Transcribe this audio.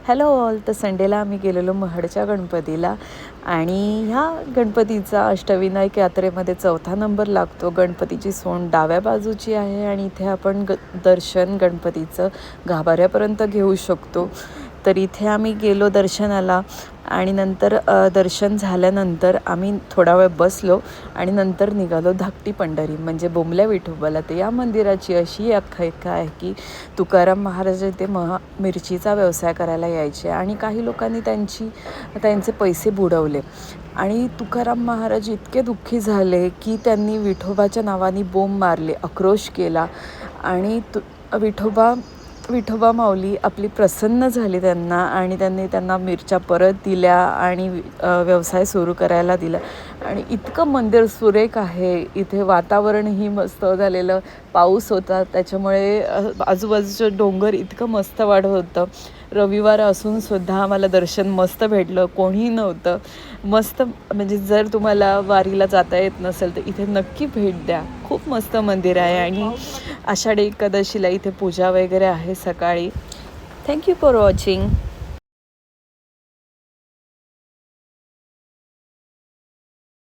Hello all. तर संडेला आम्ही गेलेलो महाडच्या गणपतीला आणि ह्या गणपतीचा अष्टविनायक यात्रेमध्ये 4था नंबर लागतो. गणपतीची सोंड डाव्या बाजूची आहे आणि इथे आपण दर्शन गणपतीचं गाभाऱ्यापर्यंत घेऊ शकतो. तर इथे आम्ही गेलो दर्शनाला आणि नंतर दर्शन झाल्यानंतर आम्ही थोडा वेळ बसलो आणि नंतर निघालो धाकटी पंढरी म्हणजे बोंबल्या विठोबाला. तर या मंदिराची अशी आख्यायिका आहे की तुकाराम महाराज इथे मिरचीचा व्यवसाय करायला यायचे आणि काही लोकांनी त्यांचे पैसे बुडवले आणि तुकाराम महाराज इतके दुःखी झाले की त्यांनी विठोबाच्या नावाने बोंब मारले, आक्रोश केला आणि विठोबा माऊली आपली प्रसन्न झाली त्यांना आणि त्यांना मिरच्या परत दिल्या आणि व्यवसाय सुरू करायला दिला. आणि इतकं मंदिर सुरेख आहे. इथे वातावरणही मस्त झालेलं, पाऊस होता त्याच्यामुळे आजूबाजूचं डोंगर इतकं मस्त वाढत होतं. रविवार असून सुद्धा आम्हाला दर्शन मस्त भेटलं, कोणीही नव्हतं. मस्त म्हणजे जर तुम्हाला वारीला जाता येत नसेल तर इथे नक्की भेट द्या. खूप मस्त मंदिर आहे आणि आषाढी एकादशीला इथे पूजा वगैरे आहे सकाळी. Thank you for watching.